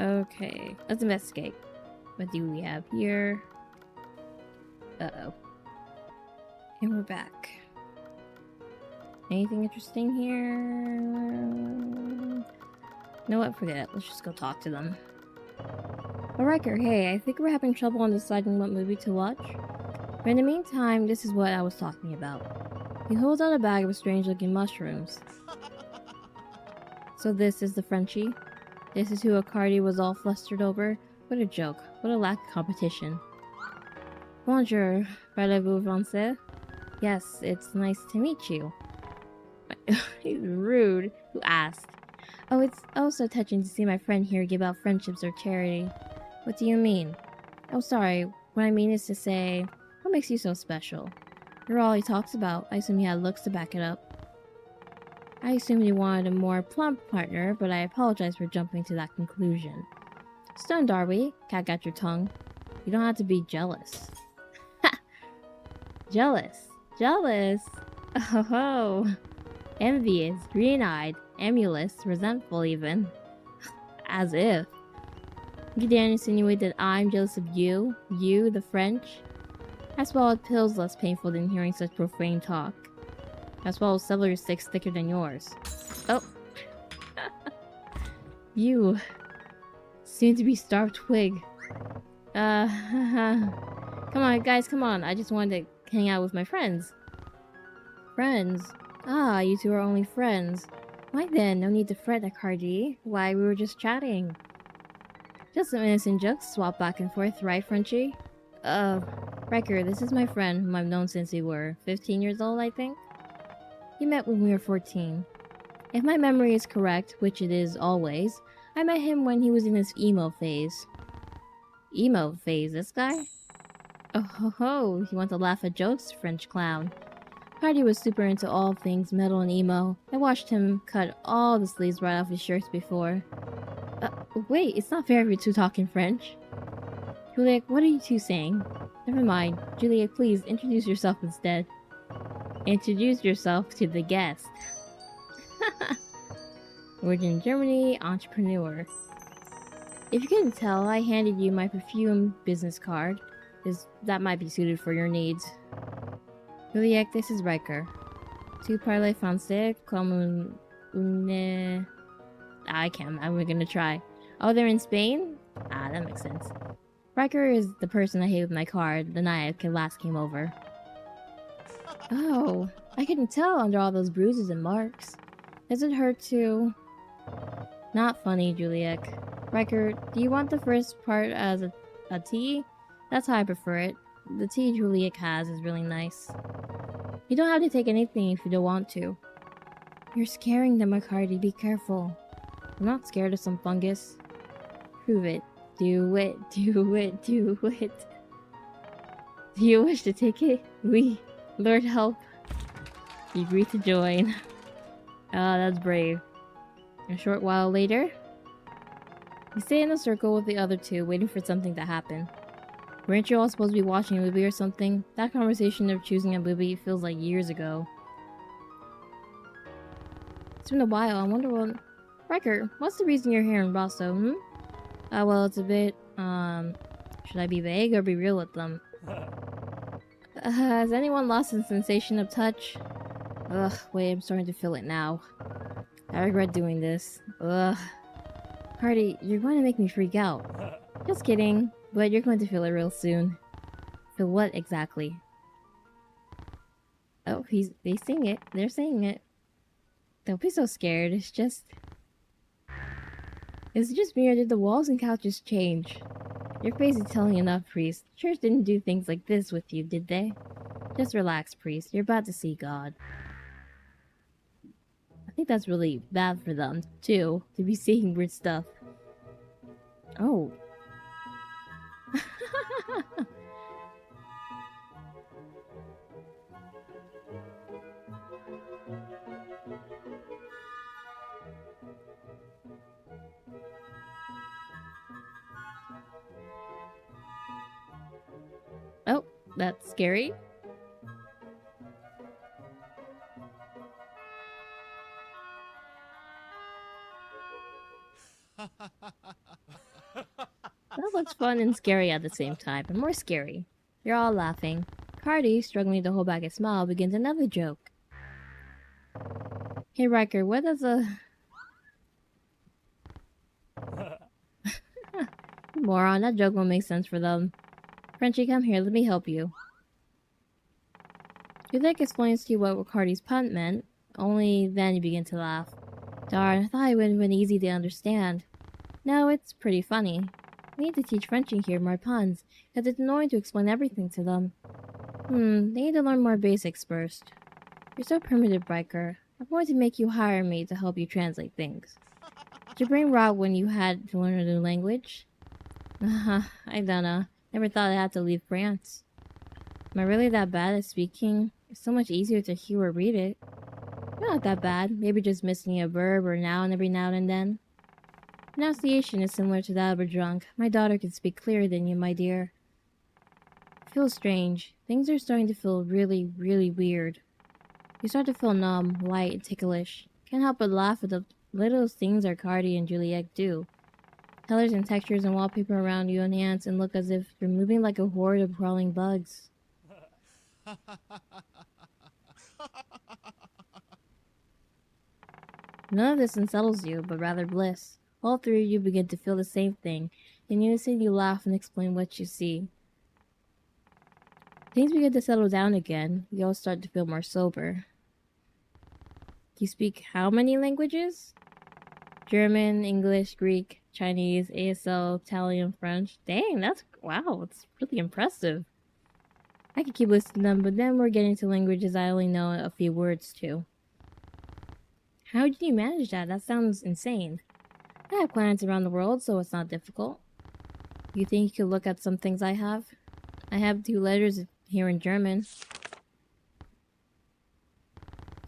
Okay, let's investigate. What do we have here? Uh-oh. And we're back. Anything interesting here? No, what? Forget it. Let's just go talk to them. Oh, Ryker, hey, I think we're having trouble on deciding what movie to watch. But in the meantime, this is what I was talking about. He holds out a bag of strange-looking mushrooms. So this is the Frenchie? This is who Arcadi was all flustered over? What a joke. What a lack of competition. Bonjour, parlez-vous français? Yes, it's nice to meet you. He's rude. Who asked? Oh, it's so touching to see my friend here give out friendships or charity. What do you mean? Oh, sorry. What I mean is to say, what makes you so special? You're all he talks about. I assume he had looks to back it up. I assumed you wanted a more plump partner, but I apologize for jumping to that conclusion. Stunned, are we? Cat got your tongue. You don't have to be jealous. Ha! Jealous. Jealous? Oh, envious, green-eyed, emulous, resentful even. As if. You dare insinuate that I'm jealous of you? You, the French? I swallowed pills less painful than hearing such profane talk. I swallowed celery sticks thicker than yours. Oh. You. Soon-to-be starved twig. Come on, guys, come on. I just wanted to hang out with my friends. Friends? Ah, you two are only friends. Why then? No need to fret, Arcadi. Why, we were just chatting. Just some innocent jokes swap back and forth, right, Frenchie? Ryker, this is my friend whom I've known since we were 15 years old, I think? We met when we were 14. If my memory is correct, which it is always, I met him when he was in his emo phase. Emo phase, this guy? Oh ho ho, you want to laugh at jokes, French clown. Hardy was super into all things metal and emo. I watched him cut all the sleeves right off his shirts before. Wait, it's not fair if you two talk in French. Juliac, what are you two saying? Never mind. Juliac, please, introduce yourself instead. Introduce yourself to the guest. Origin Germany, entrepreneur. If you couldn't tell, I handed you my perfume business card. That might be suited for your needs. Juliac, this is Ryker. Tu parles français comme une... I can't. I'm gonna try. Oh, they're in Spain? Ah, that makes sense. Ryker is the person I hid with my card the night I last came over. Oh, I couldn't tell under all those bruises and marks. Does it hurt too? Not funny, Juliac. Ryker, do you want the first part as a tea? That's how I prefer it. The tea Juliac has is really nice. You don't have to take anything if you don't want to. You're scaring them, Arcadi. Be careful. I'm not scared of some fungus. Prove it. Do it. Do it. Do it. Do you wish to take it? We, Lord help. You agree to join. Ah, that's brave. A short while later, you stay in a circle with the other two, waiting for something to happen. Weren't you all supposed to be watching a movie or something? That conversation of choosing a movie feels like years ago. It's been a while. I wonder what... Ryker, what's the reason you're here in Rosso, well, it's a bit, should I be vague or be real with them? Has anyone lost the sensation of touch? Ugh, wait, I'm starting to feel it now. I regret doing this. Ugh. Hardy, you're going to make me freak out. Just kidding, but you're going to feel it real soon. Feel what exactly? Oh, they sing it. They're saying it. Don't be so scared, it's just... Is it just me or did the walls and couches change? Your face is telling enough, Priest. Church didn't do things like this with you, did they? Just relax, Priest. You're about to see God. I think that's really bad for them, too, to be seeing weird stuff. Oh. Oh, that's scary. That looks fun and scary at the same time, but more scary. You're all laughing. Cardi, struggling to hold back a smile, begins another joke. Hey Riker, what does a moron? That joke won't make sense for them. Frenchie, come here, let me help you. Juliac explains to you what Cardi's pun meant, only then you begin to laugh. Darn, I thought it would have been easy to understand. No, it's pretty funny. We need to teach Frenchie here more puns, because it's annoying to explain everything to them. They need to learn more basics first. You're so primitive, Riker. I'm going to make you hire me to help you translate things. Did your brain rot when you had to learn a new language? I don't know. Never thought I had to leave France. Am I really that bad at speaking? It's so much easier to hear or read it. You're not that bad. Maybe just missing a verb or noun every now and then. Pronunciation is similar to that of a drunk. My daughter can speak clearer than you, my dear. It feels strange. Things are starting to feel really, really weird. You start to feel numb, light, and ticklish. Can't help but laugh at the little things Arcady and Juliac do. Colors and textures and wallpaper around you enhance and look as if you're moving like a horde of crawling bugs. None of this unsettles you, but rather bliss. All three of you begin to feel the same thing. In unison, you laugh and explain what you see. Things begin to settle down again. You all start to feel more sober. You speak how many languages? German, English, Greek, Chinese, ASL, Italian, French. Dang, wow, it's really impressive. I could keep listing them, but then we're getting to languages I only know a few words to. How did you manage that? That sounds insane. I have clients around the world, so it's not difficult. You think you could look at some things I have? I have 2 letters here in German.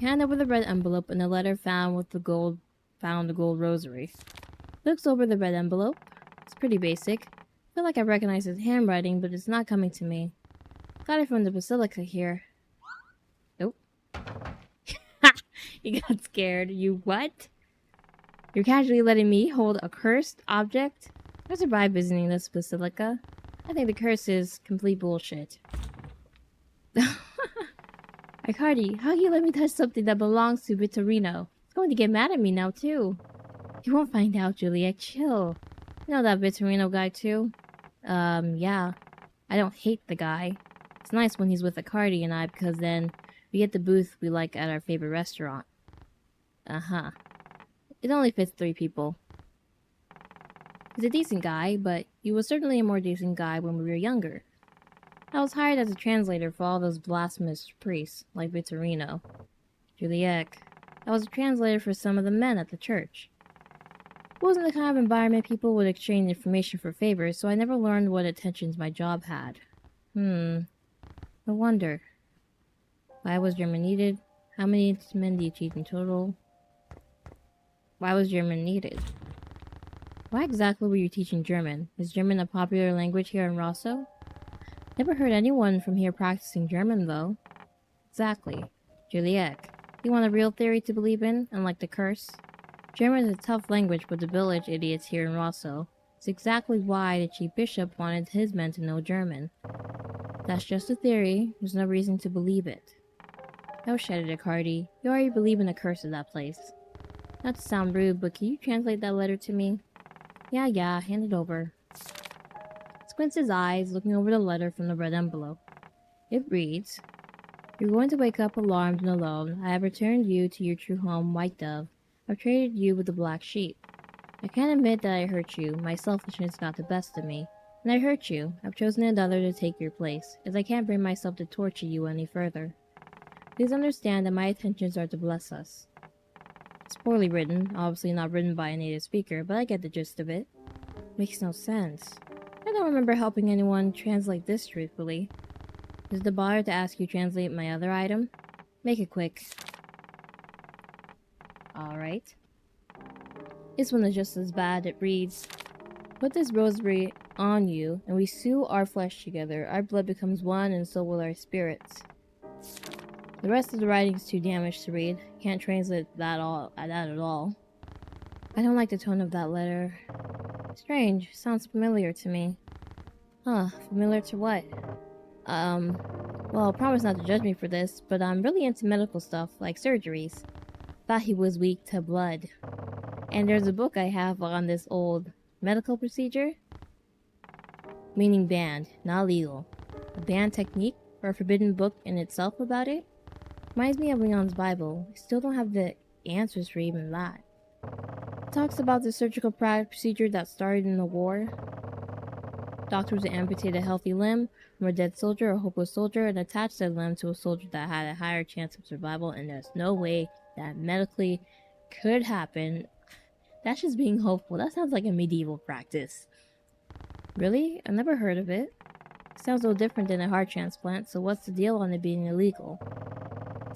Hand over the red envelope and the letter found the gold rosary. Looks over the red envelope. It's pretty basic. I feel like I recognize his handwriting, but it's not coming to me. Got it from the basilica here. Nope. You got scared. You what? You're casually letting me hold a cursed object? I survived visiting this basilica. I think the curse is complete bullshit. Arcady, how can you let me touch something that belongs to Victorino? He's going to get mad at me now, too. You won't find out, Juliac. Chill. You know that Victorino guy, too? Yeah. I don't hate the guy. It's nice when he's with Arcady and I, because then we get the booth we like at our favorite restaurant. Uh-huh. It only fits 3 people. He's a decent guy, but he was certainly a more decent guy when we were younger. I was hired as a translator for all those blasphemous priests, like Victorino. Juliac. I was a translator for some of the men at the church. It wasn't the kind of environment people would exchange information for favors, so I never learned what attentions my job had. No wonder. Why was German needed? How many men do you teach in total? Why was German needed? Why exactly were you teaching German? Is German a popular language here in Rosso? Never heard anyone from here practicing German, though. Exactly. Juliac, you want a real theory to believe in, unlike the curse? German is a tough language for the village idiots here in Rosso. It's exactly why the chief bishop wanted his men to know German. That's just a theory. There's no reason to believe it. Oh, shut it, Arcady. You already believe in the curse of that place. Not to sound rude, but can you translate that letter to me? Yeah, hand it over. Squints his eyes, looking over the letter from the red envelope. It reads, You're going to wake up alarmed and alone. I have returned you to your true home, White Dove. I've traded you with the black sheep. I can't admit that I hurt you. My selfishness got the best of me. And I hurt you. I've chosen another to take your place, as I can't bring myself to torture you any further. Please understand that my intentions are to bless us. It's poorly written, obviously not written by a native speaker, but I get the gist of it. Makes no sense. I don't remember helping anyone translate this truthfully. Is the bother to ask you translate my other item? Make it quick. Alright. This one is just as bad. It reads, put this rosary on you, and we sew our flesh together. Our blood becomes one, and so will our spirits. The rest of the writing's too damaged to read. Can't translate that at all. I don't like the tone of that letter. Strange. Sounds familiar to me. Huh. Familiar to what? Well, promise not to judge me for this, but I'm really into medical stuff, like surgeries. Thought he was weak to blood. And there's a book I have on this old medical procedure. Meaning banned, not legal. A banned technique, or a forbidden book in itself about it? Reminds me of Leon's Bible. I still don't have the answers for even that. It talks about the surgical procedure that started in the war. Doctors would amputate a healthy limb from a dead soldier or hopeless soldier and attach that limb to a soldier that had a higher chance of survival, and there's no way that medically could happen. That's just being hopeful. That sounds like a medieval practice. Really? I've never heard of it. Sounds a little different than a heart transplant, so what's the deal on it being illegal?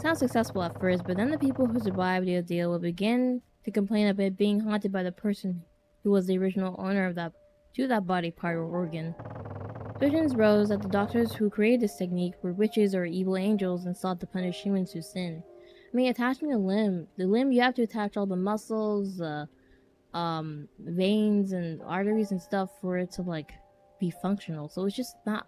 Sounds successful at first, but then the people who survived the deal will begin to complain about it being haunted by the person who was the original owner of that body part or organ. Visions rose that the doctors who created this technique were witches or evil angels and sought to punish humans who sin. I mean, attaching the limb, you have to attach all the muscles, veins and arteries and stuff for it to, like, be functional. So it's just not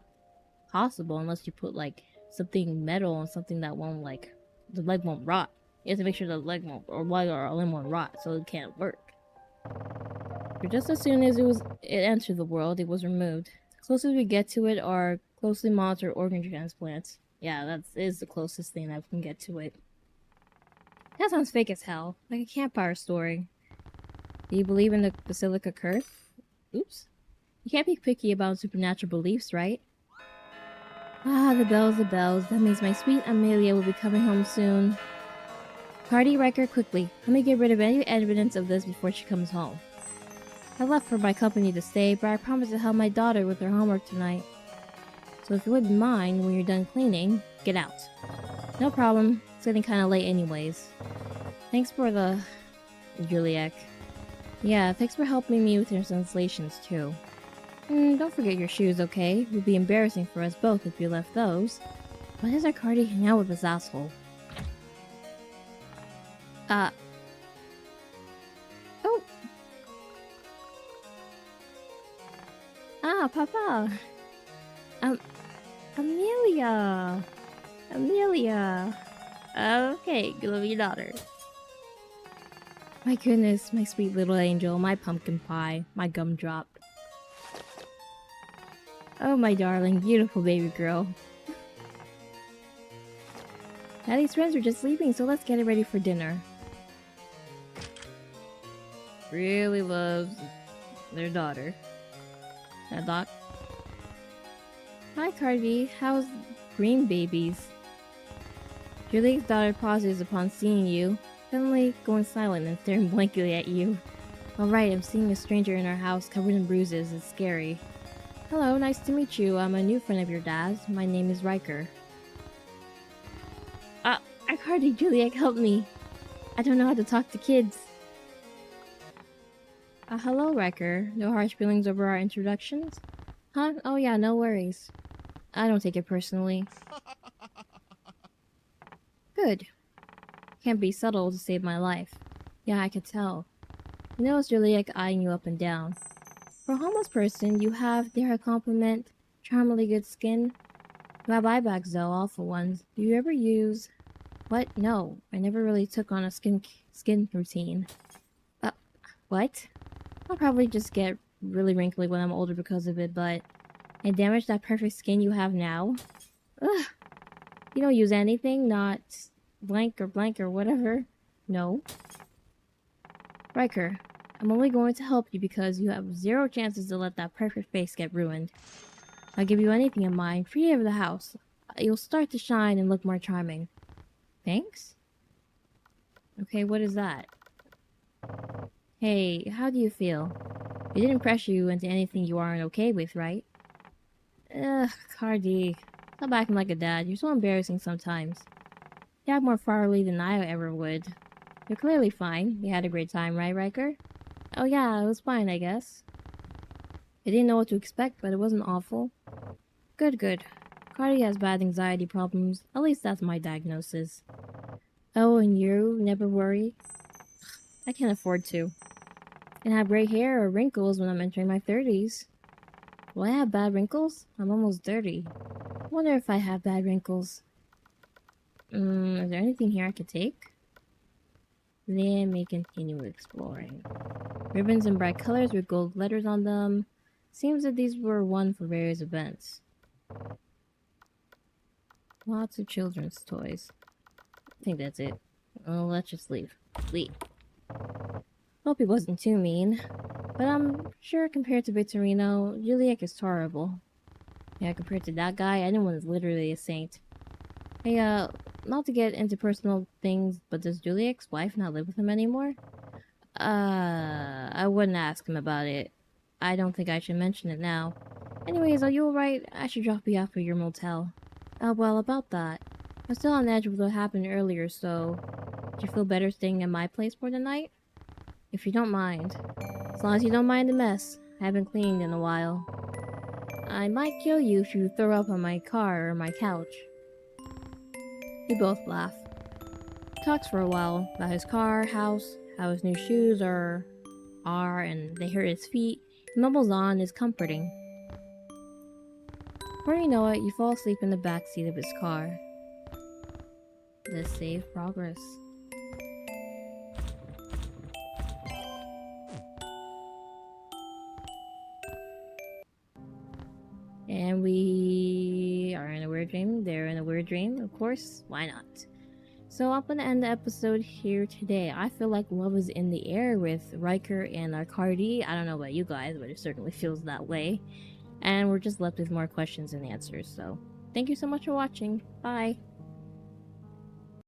possible unless you put, like, something metal on something that won't, like, the leg won't rot. You have to make sure the leg won't, or leg or limb won't rot, so it can't work. But just as soon as it entered the world, it was removed. The closest we get to it are closely monitored organ transplants. Yeah, that is the closest thing I can get to it. That sounds fake as hell, like a campfire story. Do you believe in the Basilica curse? Oops. You can't be picky about supernatural beliefs, right? Ah, the bells, the bells. That means my sweet Amelia will be coming home soon. Cardi, Ryker, quickly. Let me get rid of any evidence of this before she comes home. I left for my company to stay, but I promised to help my daughter with her homework tonight. So if you wouldn't mind, when you're done cleaning, get out. No problem. It's getting kinda late anyways. Thanks for the... Juliac. Yeah, thanks for helping me with your translations too. Don't forget your shoes, okay? It would be embarrassing for us both if you left those. Why does our Cardi hang out with this asshole? Oh. Ah, Papa. Amelia. Amelia. Okay, good love your daughter. My goodness, my sweet little angel, my pumpkin pie, my gumdrop. Oh, my darling, beautiful baby girl. Daddy's friends are just leaving, so let's get it ready for dinner. Really loves their daughter. That doc. Hi, Cardi. How's green babies? Julia's daughter pauses upon seeing you, suddenly going silent and staring blankly at you. Alright, I'm seeing a stranger in our house covered in bruises. It's scary. Hello, nice to meet you. I'm a new friend of your dad's. My name is Ryker. Cardi, Juliac, help me. I don't know how to talk to kids. Hello, Ryker. No harsh feelings over our introductions? Huh? Oh yeah, no worries. I don't take it personally. Good. Can't be subtle to save my life. Yeah, I could tell. You know, it's Juliac eyeing you up and down. For a homeless person, you have, dare I compliment, charmingly good skin. You have eye bags though, awful ones. Do you ever use... What? No, I never really took on a skin routine. What? I'll probably just get really wrinkly when I'm older because of it, but... And damage that perfect skin you have now? Ugh. You don't use anything, not blank or whatever? No. Ryker, I'm only going to help you because you have 0 chances to let that perfect face get ruined. I'll give you anything in mind, free of the house. You'll start to shine and look more charming. Thanks? Okay, what is that? Hey, how do you feel? He didn't pressure you into anything you aren't okay with, right? Ugh, Cardi. Stop acting like a dad. You're so embarrassing sometimes. You act more fatherly than I ever would. You're clearly fine. You had a great time, right, Ryker? Oh yeah, it was fine, I guess. I didn't know what to expect, but it wasn't awful. Good, good. Cardi has bad anxiety problems. At least that's my diagnosis. Oh, and you never worry? I can't afford to. And have gray hair or wrinkles when I'm entering my 30s. Will I have bad wrinkles? I'm almost 30. Wonder if I have bad wrinkles. Is there anything here I could take? Let me continue exploring. Ribbons in bright colors with gold letters on them. Seems that these were won for various events. Lots of children's toys. I think that's it. Oh, let's just leave. Leave. Hope he wasn't too mean. But I'm sure compared to Victorino, Juliac is horrible. Yeah, compared to that guy, anyone is literally a saint. Hey, not to get into personal things, but does Juliac's wife not live with him anymore? I wouldn't ask him about it. I don't think I should mention it now. Anyways, are you alright? I should drop you off at your motel. Well, about that. I'm still on edge with what happened earlier, so... Do you feel better staying at my place for the night? If you don't mind. As long as you don't mind the mess. I haven't cleaned in a while. I might kill you if you throw up on my car or my couch. We both laugh. Talks for a while about his car, house, how his new shoes are, and they hurt his feet. He mumbles on, is comforting. Before you know it, you fall asleep in the back seat of his car. Let's save progress. And we are in a weird dream. They're in a weird dream, of course. Why not? So I'm gonna end the episode here today. I feel like love is in the air with Ryker and Cardi. I don't know about you guys, but it certainly feels that way. And we're just left with more questions and answers. So thank you so much for watching. Bye.